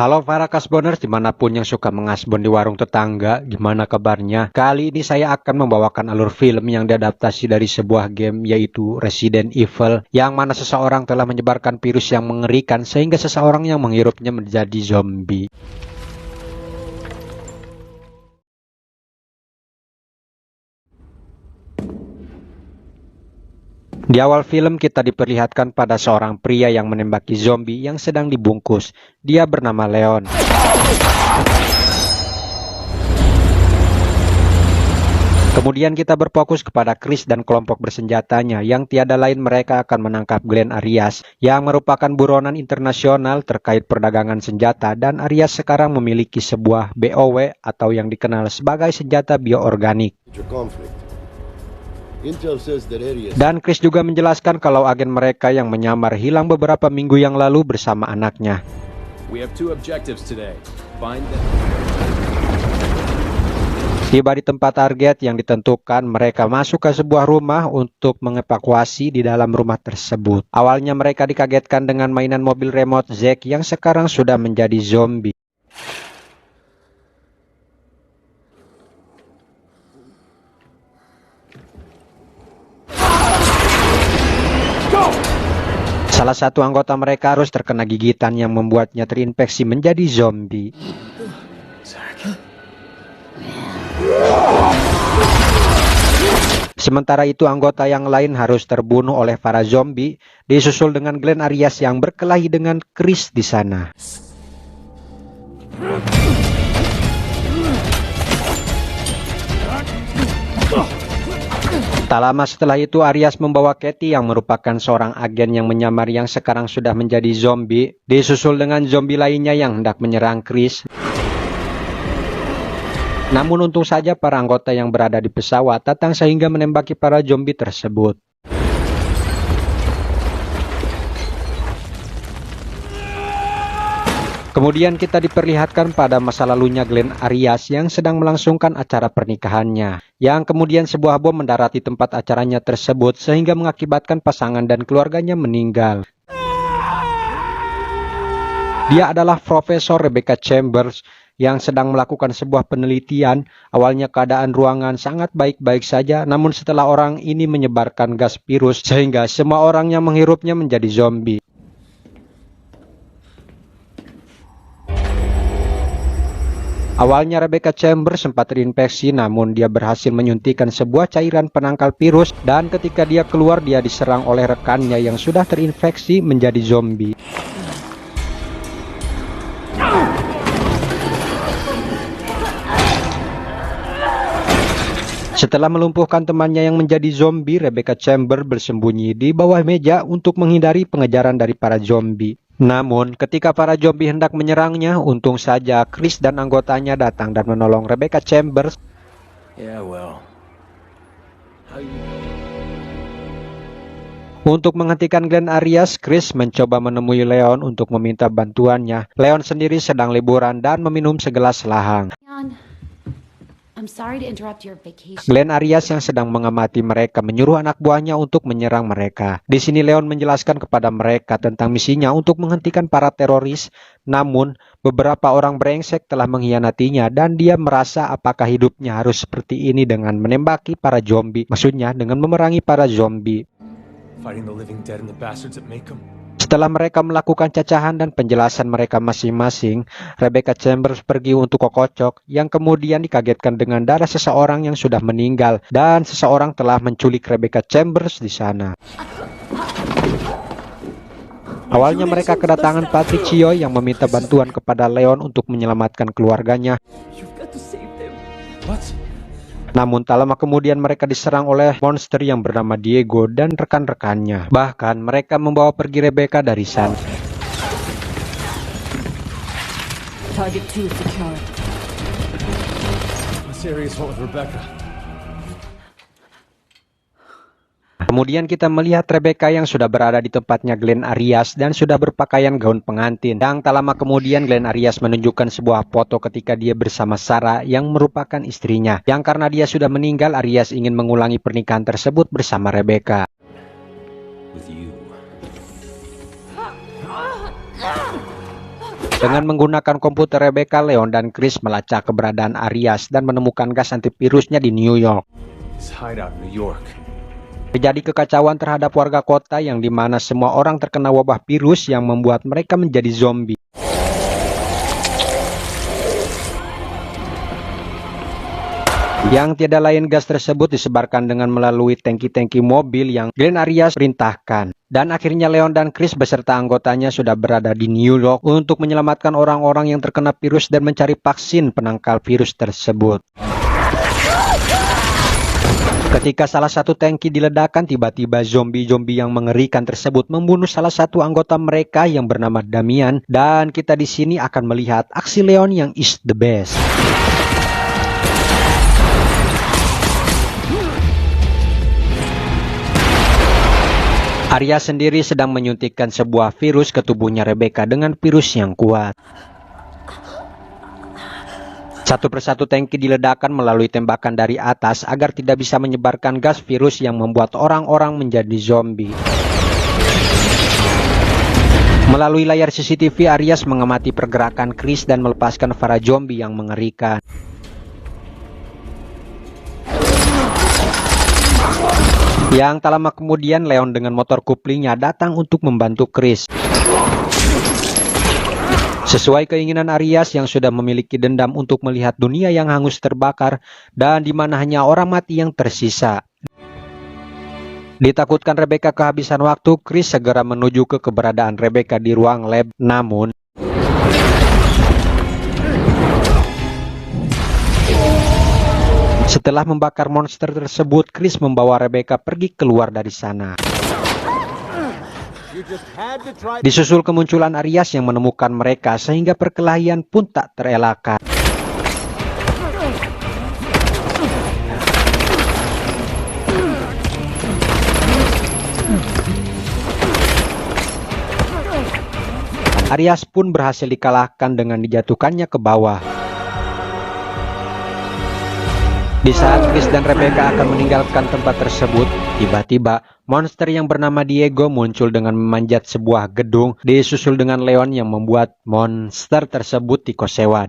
Halo para kasboners dimanapun yang suka mengasbon di warung tetangga, gimana kabarnya? Kali ini saya akan membawakan alur film yang diadaptasi dari sebuah game yaitu Resident Evil, yang mana seseorang telah menyebarkan virus yang mengerikan sehingga seseorang yang menghirupnya menjadi zombie. Di awal film kita diperlihatkan pada seorang pria yang menembaki zombie yang sedang dibungkus. Dia bernama Leon. Kemudian kita berfokus kepada Chris dan kelompok bersenjatanya yang tiada lain mereka akan menangkap Glenn Arias yang merupakan buronan internasional terkait perdagangan senjata, dan Arias sekarang memiliki sebuah BOW atau yang dikenal sebagai senjata bioorganik. Dan Chris juga menjelaskan kalau agen mereka yang menyamar hilang beberapa minggu yang lalu bersama anaknya. Tiba di tempat target yang ditentukan, mereka masuk ke sebuah rumah untuk mengevakuasi di dalam rumah tersebut. Awalnya mereka dikagetkan dengan mainan mobil remote Zack yang sekarang sudah menjadi zombie. Salah satu anggota mereka harus terkena gigitan yang membuatnya terinfeksi menjadi zombie. Sementara itu anggota yang lain harus terbunuh oleh para zombie, disusul dengan Glenn Arias yang berkelahi dengan Chris di sana. Tak lama setelah itu Arias membawa Katie yang merupakan seorang agen yang menyamar yang sekarang sudah menjadi zombie, disusul dengan zombie lainnya yang hendak menyerang Chris. Namun untung saja para anggota yang berada di pesawat datang sehingga menembaki para zombie tersebut. Kemudian kita diperlihatkan pada masa lalunya Glenn Arias yang sedang melangsungkan acara pernikahannya, yang kemudian sebuah bom mendarat di tempat acaranya tersebut sehingga mengakibatkan pasangan dan keluarganya meninggal. Dia adalah Profesor Rebecca Chambers yang sedang melakukan sebuah penelitian. Awalnya keadaan ruangan sangat baik-baik saja, namun setelah orang ini menyebarkan gas virus sehingga semua orang yang menghirupnya menjadi zombie. Awalnya Rebecca Chambers sempat terinfeksi, namun dia berhasil menyuntikkan sebuah cairan penangkal virus, dan ketika dia keluar dia diserang oleh rekannya yang sudah terinfeksi menjadi zombie. Setelah melumpuhkan temannya yang menjadi zombie, Rebecca Chambers bersembunyi di bawah meja untuk menghindari pengejaran dari para zombie. Namun, ketika para zombie hendak menyerangnya, untung saja Chris dan anggotanya datang dan menolong Rebecca Chambers. Untuk menghentikan Glenn Arias, Chris mencoba menemui Leon untuk meminta bantuannya. Leon sendiri sedang liburan dan meminum segelas lahang. Glenn Arias yang sedang mengamati mereka menyuruh anak buahnya untuk menyerang mereka. Di sini Leon menjelaskan kepada mereka tentang misinya untuk menghentikan para teroris. Namun, beberapa orang brengsek telah mengkhianatinya dan dia merasa apakah hidupnya harus seperti ini dengan menembaki para zombie. Maksudnya dengan memerangi para zombie. Setelah mereka melakukan cacahan dan penjelasan mereka masing-masing, Rebecca Chambers pergi untuk kokocok, yang kemudian dikagetkan dengan darah seseorang yang sudah meninggal, dan seseorang telah menculik Rebecca Chambers di sana. Awalnya mereka kedatangan Patricio yang meminta bantuan kepada Leon untuk menyelamatkan keluarganya. Namun tak lama kemudian mereka diserang oleh monster yang bernama Diego dan rekan-rekannya. Bahkan mereka membawa pergi Rebecca dari sana. Kemudian kita melihat Rebecca yang sudah berada di tempatnya Glenn Arias dan sudah berpakaian gaun pengantin. Dan tak lama kemudian Glenn Arias menunjukkan sebuah foto ketika dia bersama Sarah yang merupakan istrinya. Yang karena dia sudah meninggal, Arias ingin mengulangi pernikahan tersebut bersama Rebecca. Dengan menggunakan komputer Rebecca, Leon dan Chris melacak keberadaan Arias dan menemukan gas antivirusnya di New York. Terjadi kekacauan terhadap warga kota yang dimana semua orang terkena wabah virus yang membuat mereka menjadi zombie. Yang tidak lain, gas tersebut disebarkan dengan melalui tangki-tangki mobil yang Glenn Arias perintahkan. Dan akhirnya Leon dan Chris beserta anggotanya sudah berada di New York untuk menyelamatkan orang-orang yang terkena virus dan mencari vaksin penangkal virus tersebut. Ketika salah satu tangki diledakkan, tiba-tiba zombie-zombie yang mengerikan tersebut membunuh salah satu anggota mereka yang bernama Damian, dan kita di sini akan melihat aksi Leon yang is the best. Arias sendiri sedang menyuntikkan sebuah virus ke tubuhnya Rebecca dengan virus yang kuat. Satu persatu tangki diledakkan melalui tembakan dari atas agar tidak bisa menyebarkan gas virus yang membuat orang-orang menjadi zombie. Melalui layar CCTV, Arias mengamati pergerakan Chris dan melepaskan para zombie yang mengerikan. Yang tak lama kemudian, Leon dengan motor kuplingnya datang untuk membantu Chris. Sesuai keinginan Arias yang sudah memiliki dendam untuk melihat dunia yang hangus terbakar dan di mana hanya orang mati yang tersisa. Ditakutkan Rebecca kehabisan waktu, Chris segera menuju ke keberadaan Rebecca di ruang lab. Namun setelah membakar monster tersebut, Chris membawa Rebecca pergi keluar dari sana. Disusul kemunculan Arias yang menemukan mereka sehingga perkelahian pun tak terelakkan. Arias pun berhasil dikalahkan dengan dijatuhkannya ke bawah. Di saat Chris dan Rebecca akan meninggalkan tempat tersebut, tiba-tiba monster yang bernama Diego muncul dengan memanjat sebuah gedung, disusul dengan Leon yang membuat monster tersebut dikosewa.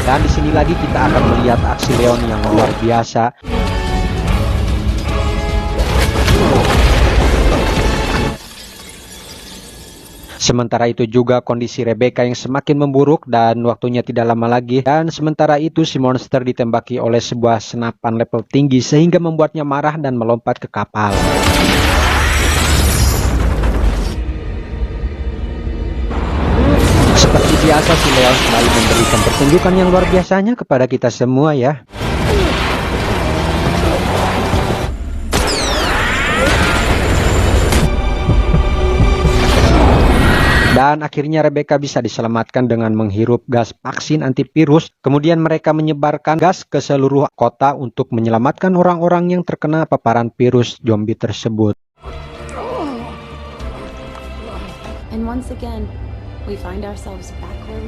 Dan di sini lagi kita akan melihat aksi Leon yang luar biasa. Sementara itu juga kondisi Rebecca yang semakin memburuk dan waktunya tidak lama lagi. Dan sementara itu si monster ditembaki oleh sebuah senapan level tinggi sehingga membuatnya marah dan melompat ke kapal. Seperti biasa si Leon selalu memberikan pertunjukan yang luar biasanya kepada kita semua ya. Dan akhirnya Rebecca bisa diselamatkan dengan menghirup gas vaksin antivirus. Kemudian mereka menyebarkan gas ke seluruh kota untuk menyelamatkan orang-orang yang terkena paparan virus zombie tersebut.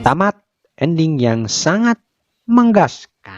Tamat ending yang sangat menggaskan.